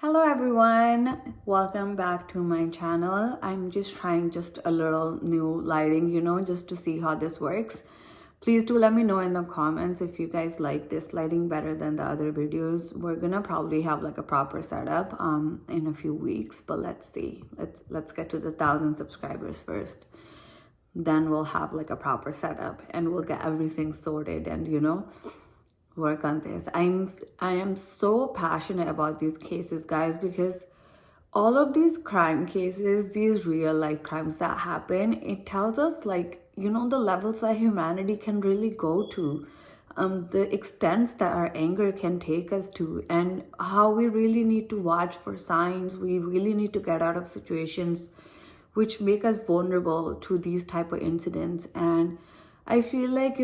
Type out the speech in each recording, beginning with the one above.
Hello everyone, welcome back to my channel. I'm just trying a little new lighting, just to see how this works. Please do let me know in the comments if you guys like this lighting better than the other videos. We're gonna probably have like a proper setup in a few weeks, but let's see. Let's get to the 1,000 subscribers first. Then we'll have like a proper setup and we'll get everything sorted and work on this. I am so passionate about these cases, guys, because all of these crime cases, these real life crimes that happen, it tells us the levels that humanity can really go to, the extents that our anger can take us to, and how we really need to watch for signs. We really need to get out of situations which make us vulnerable to these type of incidents. And I feel like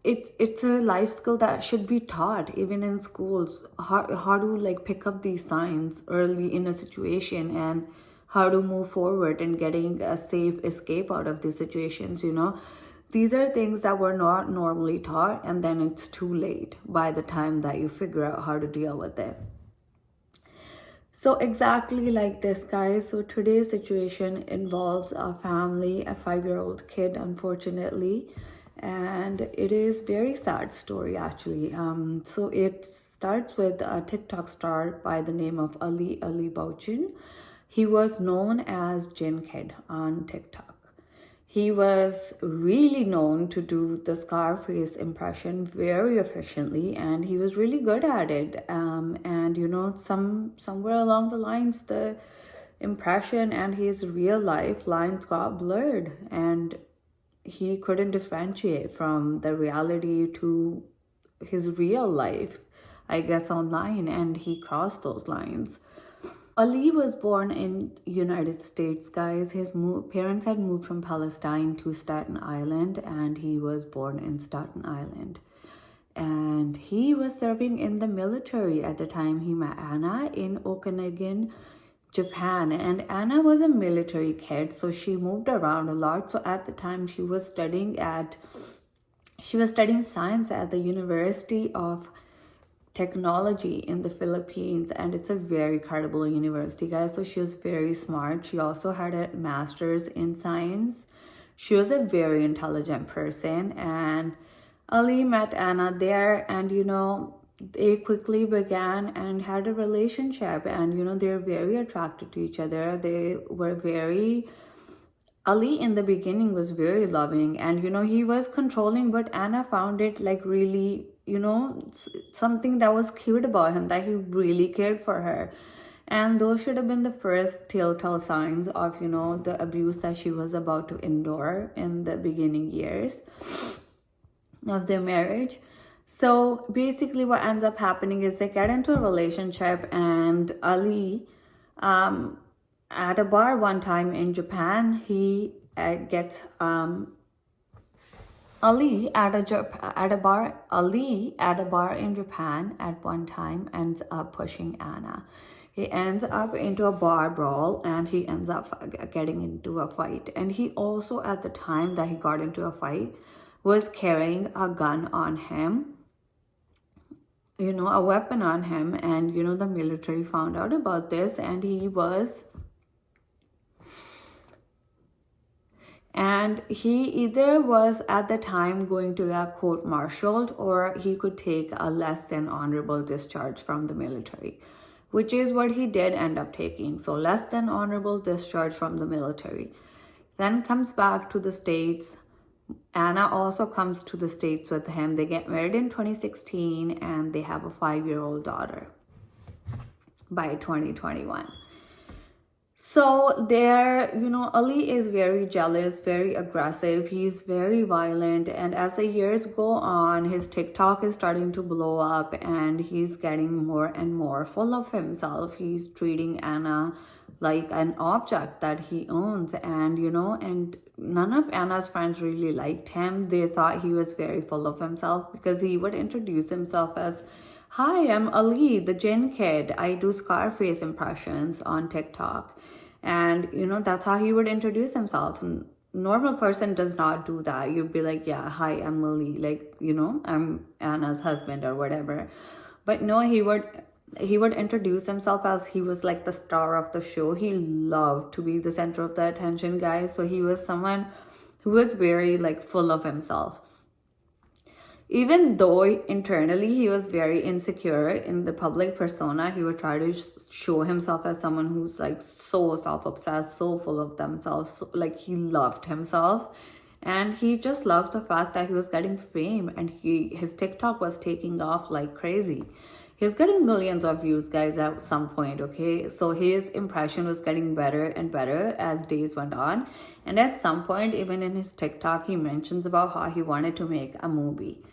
it's a life skill that should be taught even in schools, how to like pick up these signs early in a situation and how to move forward and getting a safe escape out of these situations. These are things that were not normally taught, and then it's too late by the time that you figure out how to deal with it. So exactly like this, guys. So today's situation involves a family, a 5-year-old kid, unfortunately. And it is very sad story, actually. So it starts with a TikTok star by the name of Ali Bauchin. He was known as Jin Kid on TikTok. He was really known to do the Scarface impression very efficiently, and he was really good at it. And somewhere along the lines, the impression and his real life lines got blurred, and he couldn't differentiate from the reality to his real life, I guess, online, and he crossed those lines. Ali was born in United States, guys. His parents had moved from Palestine to Staten Island, and he was born in Staten Island. And he was serving in the military at the time he met Anna in Okanagan, Japan. And Anna was a military kid, so she moved around a lot. So at the time she was studying science at the University of Technology in the Philippines, and it's a very credible university, guys. So she was very smart. She also had a master's in science. She was a very intelligent person, and Ali met Anna there, and they quickly began and had a relationship, and they're very attracted to each other. They were very, Ali in the beginning was very loving, and he was controlling, but Anna found it like really something that was cute about him, that he really cared for her. And those should have been the first telltale signs of the abuse that she was about to endure in the beginning years of their marriage. So basically what ends up happening is they get into a relationship, and Ali, at a bar one time in Japan, he gets Ali at a bar in Japan at one time ends up pushing Anna. He ends up into a bar brawl, and he ends up getting into a fight. And he also, at the time that he got into a fight, was carrying a gun on him, a weapon on him. And the military found out about this, and he either was at the time going to get court-martialed, or he could take a less than honorable discharge from the military, which is what he did end up taking. So less than honorable discharge from the military. Then comes back to the States. Anna also comes to the States with him. They get married in 2016, and they have a 5-year-old daughter by 2021. So there, Ali is very jealous, very aggressive. He's very violent. And as the years go on, his TikTok is starting to blow up, and he's getting more and more full of himself. He's treating Anna like an object that he owns. And, and none of Anna's friends really liked him. They thought he was very full of himself, because he would introduce himself as, "Hi, I'm Ali, the Jin Kid. I do Scarface impressions on TikTok." And, that's how he would introduce himself. Normal person does not do that. You'd be like, "Yeah, hi, I'm Ali. I'm Anna's husband," or whatever. But no, he would he would introduce himself as he was like the star of the show. He loved to be the center of the attention, guys. So he was someone who was very like full of himself. Even though internally he was very insecure in the public persona, he would try to show himself as someone who's like so self-obsessed, so full of themselves, so, like he loved himself. And he just loved the fact that he was getting fame, and his TikTok was taking off like crazy. He's getting millions of views, guys, at some point, okay? So his impression was getting better and better as days went on. And at some point, even in his TikTok, he mentions about how he wanted to make a movie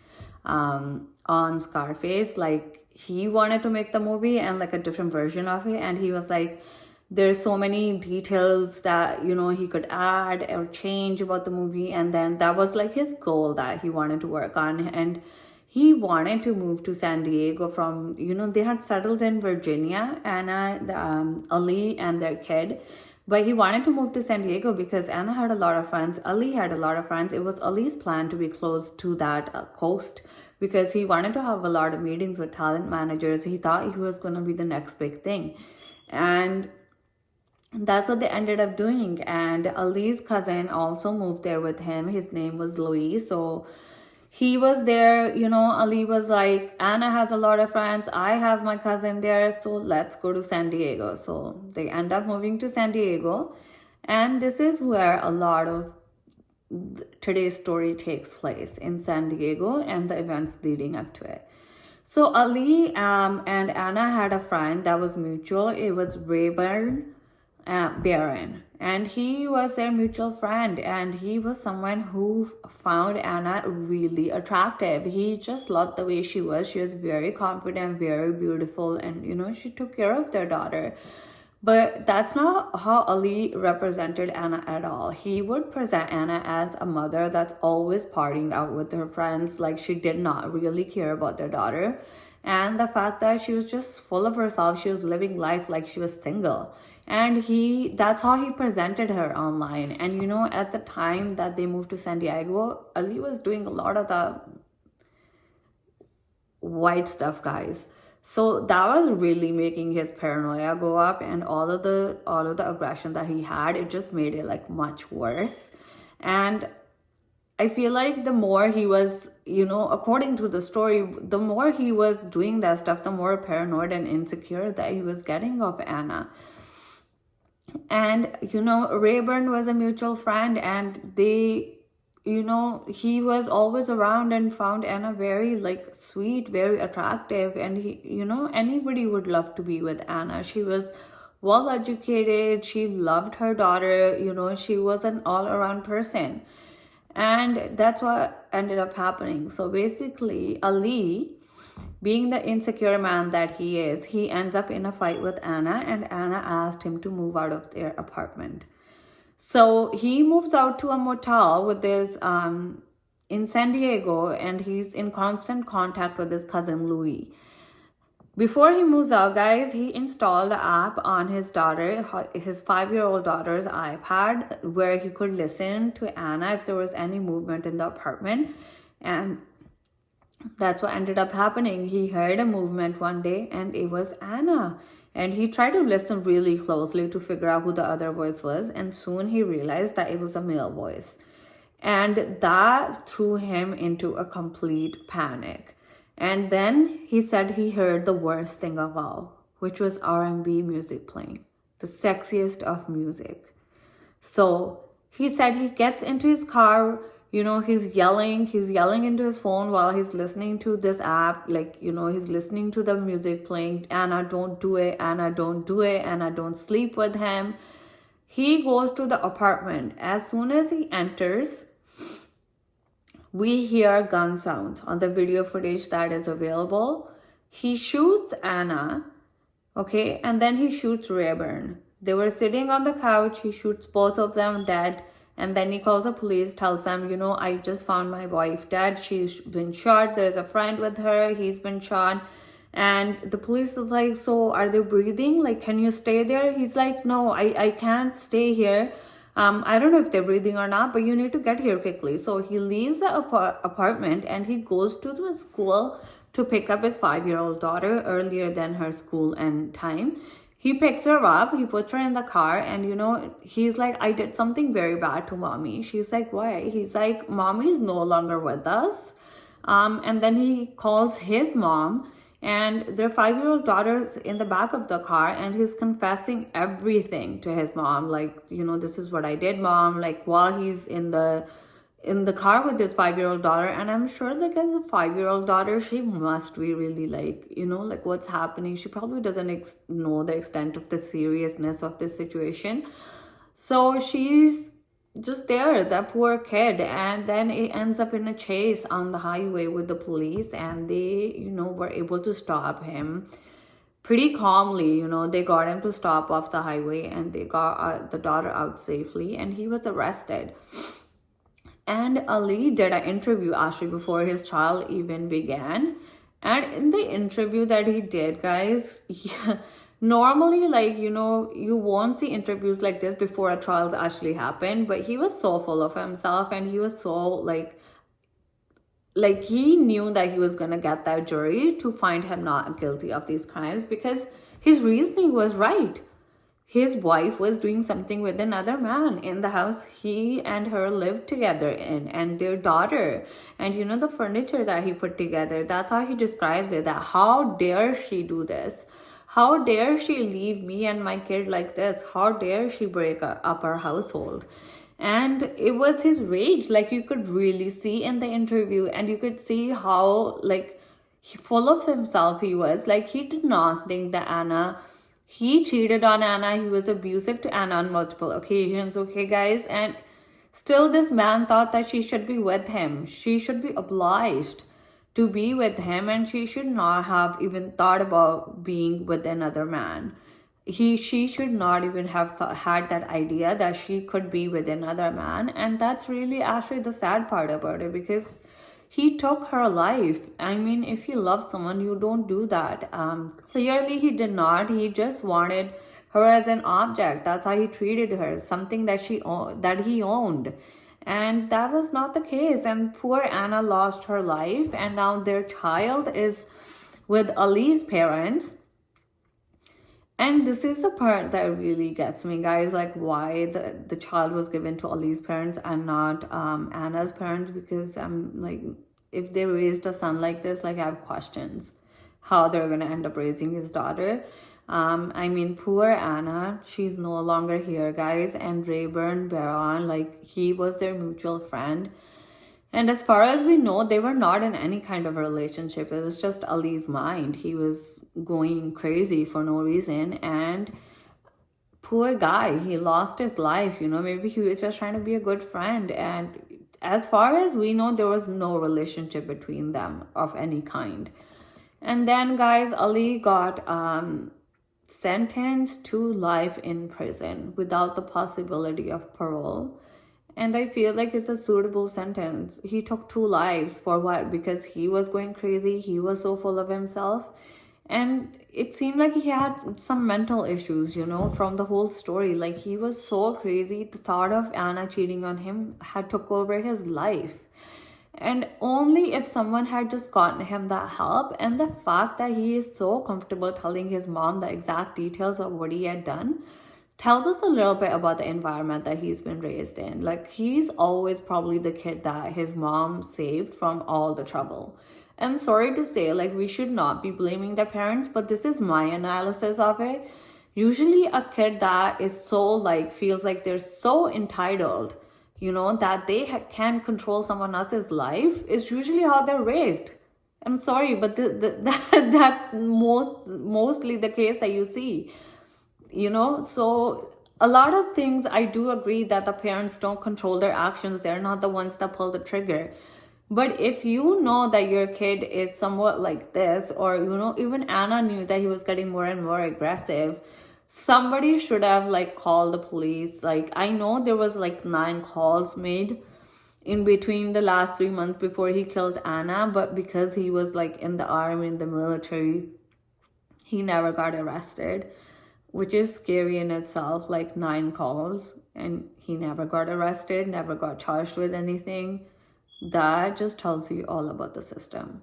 on Scarface. Like, he wanted to make the movie and like a different version of it. And he was like, there's so many details that, you know, he could add or change about the movie. And then that was like his goal that he wanted to work on. And he wanted to move to San Diego from, you know, they had settled in Virginia, Anna, Ali and their kid. But he wanted to move to San Diego because Anna had a lot of friends. Ali had a lot of friends. It was Ali's plan to be close to that coast because he wanted to have a lot of meetings with talent managers. He thought he was going to be the next big thing. And that's what they ended up doing. And Ali's cousin also moved there with him. His name was Louis. So he was there, you know. Ali was like, Anna has a lot of friends, I have my cousin there, so let's go to San Diego. So they end up moving to San Diego. And this is where a lot of today's story takes place, in San Diego and the events leading up to it. So Ali and Anna had a friend that was mutual. It was Rayburn Barron, and he was their mutual friend, and he was someone who found Anna really attractive. He just loved the way she was. She was very confident, very beautiful, and you know, she took care of their daughter. But that's not how Ali represented Anna at all. He would present Anna as a mother that's always partying out with her friends. Like, she did not really care about their daughter. And the fact that she was just full of herself, she was living life like she was single. And that's how he presented her online. And you know, at the time that they moved to San Diego, Ali was doing a lot of the white stuff, guys. So that was really making his paranoia go up, and all of the aggression that he had, it just made it like much worse. And I feel like the more he was, you know, according to the story, the more he was doing that stuff, the more paranoid and insecure that he was getting of Anna. And, you know, Rayburn was a mutual friend, and they, you know, he was always around and found Anna very like sweet, very attractive. And he, you know, anybody would love to be with Anna. She was well educated. She loved her daughter. You know, she was an all around person. And that's what ended up happening. So basically, Ali, being the insecure man that he is, he ends up in a fight with Anna, and Anna asked him to move out of their apartment. So he moves out to a motel with this in San Diego, and he's in constant contact with his cousin Louis. Before he moves out, guys, he installed an app on his daughter, his 5-year-old daughter's iPad, where he could listen to Anna if there was any movement in the apartment. And that's what ended up happening. He heard a movement one day, and it was Anna. And he tried to listen really closely to figure out who the other voice was. And soon he realized that it was a male voice. And that threw him into a complete panic. And then he said he heard the worst thing of all, which was R&B music playing, the sexiest of music. So he said he gets into his car, you know, he's yelling into his phone while he's listening to this app. Like, you know, he's listening to the music playing, Anna, don't do it, Anna, don't do it, Anna, don't sleep with him. He goes to the apartment. As soon as he enters, we hear gun sounds on the video footage that is available. He shoots Anna, okay, and then he shoots Rayburn. They were sitting on the couch. He shoots both of them dead. And then he calls the police, tells them, you know, I just found my wife dead. She's been shot. There's a friend with her. He's been shot. And the police is like, so are they breathing? Like, can you stay there? He's like, no, I can't stay here. I don't know if they're breathing or not, but you need to get here quickly. So he leaves the apartment and he goes to the school to pick up his 5-year-old daughter earlier than her school end time. He picks her up, he puts her in the car, and he's like, I did something very bad to mommy. She's like, why? He's like, mommy is no longer with us. And then he calls his mom, and their 5-year-old daughter's in the back of the car, and he's confessing everything to his mom. Like, this is what I did, mom. Like, while he's in the car with his 5-year-old daughter. And I'm sure, like, as a 5-year-old daughter, she must be really like, like, what's happening. She probably doesn't know the extent of the seriousness of this situation. So she's just there, that poor kid. And then it ends up in a chase on the highway with the police, and they were able to stop him pretty calmly. They got him to stop off the highway, and they got the daughter out safely, and he was arrested. And Ali did an interview actually before his trial even began. And in the interview that he did, guys, normally, like, you won't see interviews like this before a trials actually happen. But he was so full of himself, and he was so like he knew that he was going to get that jury to find him not guilty of these crimes, because his reasoning was right. His wife was doing something with another man in the house he and her lived together in, and their daughter. And the furniture that he put together, that's how he describes it, that how dare she do this? How dare she leave me and my kid like this? How dare she break up our household? And it was his rage, like, you could really see in the interview, and you could see how, like, full of himself he was. Like, he did not think that he cheated on Anna. He was abusive to Anna on multiple occasions, okay, guys? And still this man thought that she should be with him. She should be obliged to be with him, and she should not have even thought about being with another man. She should not even have had that idea that she could be with another man. And that's really actually the sad part about it, because he took her life. I mean, if you love someone, you don't do that. Clearly, he did not. He just wanted her as an object. That's how he treated her, something that he owned. And that was not the case. And poor Anna lost her life. And now their child is with Ali's parents. And this is the part that really gets me, guys, like, why the child was given to Ali's parents and not Anna's parents. Because I'm like, if they raised a son like this, like, I have questions how they're going to end up raising his daughter. I mean, poor Anna, she's no longer here, guys. And Rayburn Barron, like, he was their mutual friend. And as far as we know, they were not in any kind of a relationship. It was just Ali's mind. He was going crazy for no reason. And poor guy, he lost his life. Maybe he was just trying to be a good friend. And as far as we know, there was no relationship between them of any kind. And then, guys, Ali got sentenced to life in prison without the possibility of parole. And I feel like it's a suitable sentence. He took 2 lives for what? Because he was going crazy. He was so full of himself. And it seemed like he had some mental issues, from the whole story. Like, he was so crazy. The thought of Anna cheating on him had took over his life. And only if someone had just gotten him that help, and the fact that he is so comfortable telling his mom the exact details of what he had done, tells us a little bit about the environment that he's been raised in. Like, he's always probably the kid that his mom saved from all the trouble. I'm sorry to say, like, we should not be blaming the parents, but this is my analysis of it. Usually a kid that is so, like, feels like they're so entitled, that they can control someone else's life, is usually how they're raised. I'm sorry, but that's mostly the case that you see. So a lot of things, I do agree that the parents don't control their actions. They're not the ones that pull the trigger. But if you know that your kid is somewhat like this, or, even Anna knew that he was getting more and more aggressive, somebody should have, like, called the police. Like, I know there was, like, 9 calls made in between the last 3 months before he killed Anna. But because he was, like, in the army, in the military, he never got arrested. Which is scary in itself, like 9 calls, and he never got arrested, never got charged with anything. That just tells you all about the system.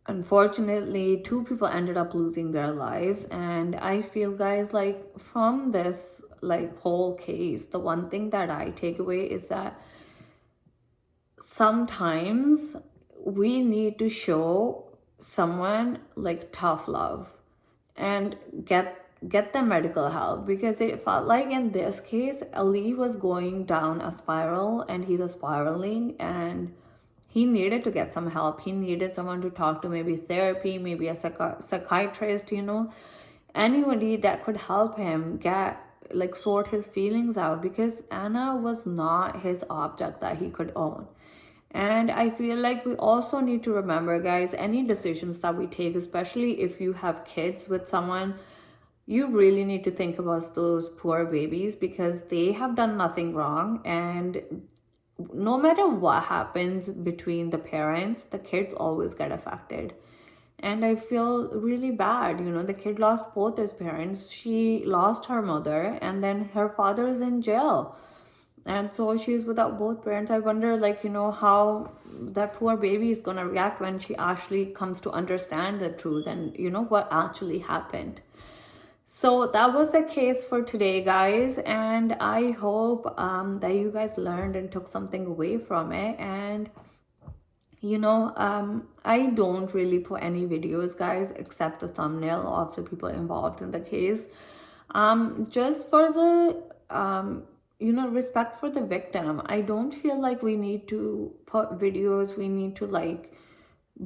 unfortunately 2 people ended up losing their lives. And I feel, guys, like from this like whole case, the one thing that I take away is that sometimes we need to show someone like tough love and get the medical help, because it felt like in this case Ali was going down a spiral and he was spiraling, and he needed to get some help. He needed someone to talk to, maybe therapy, maybe a psychiatrist, anybody that could help him get like sort his feelings out, because Anna was not his object that he could own. And I feel like we also need to remember, guys, any decisions that we take, especially if you have kids with someone, you really need to think about those poor babies, because they have done nothing wrong. And no matter what happens between the parents, the kids always get affected. And I feel really bad. The kid lost both his parents. She lost her mother, and then her father is in jail. And so she's without both parents. I wonder, how that poor baby is going to react when she actually comes to understand the truth and, what actually happened. So that was the case for today, guys. And I hope that you guys learned and took something away from it. And, I don't really put any videos, guys, except the thumbnail of the people involved in the case. Just for the respect for the victim. I don't feel like we need to put videos, we need to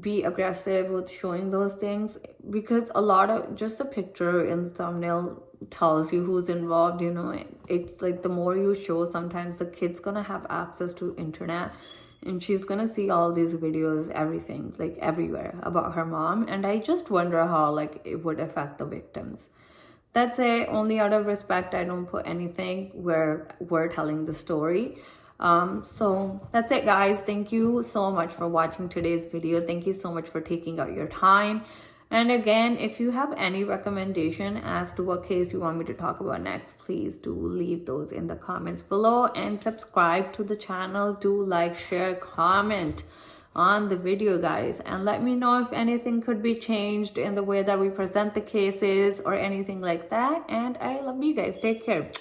be aggressive with showing those things, because a lot of just the picture in the thumbnail tells you who's involved. It's like the more you show, sometimes the kid's gonna have access to internet and she's gonna see all these videos, everything, like everywhere, about her mom. And I just wonder how it would affect the victims. That's it. Only out of respect, I don't put anything where we're telling the story. So that's it, guys. Thank you so much for watching today's video. Thank you so much for taking out your time. And again, if you have any recommendation as to what case you want me to talk about next, please do leave those in the comments below, and subscribe to the channel. Do like, share, comment on the video, guys, and let me know if anything could be changed in the way that we present the cases or anything like that. And I love you guys. Take care.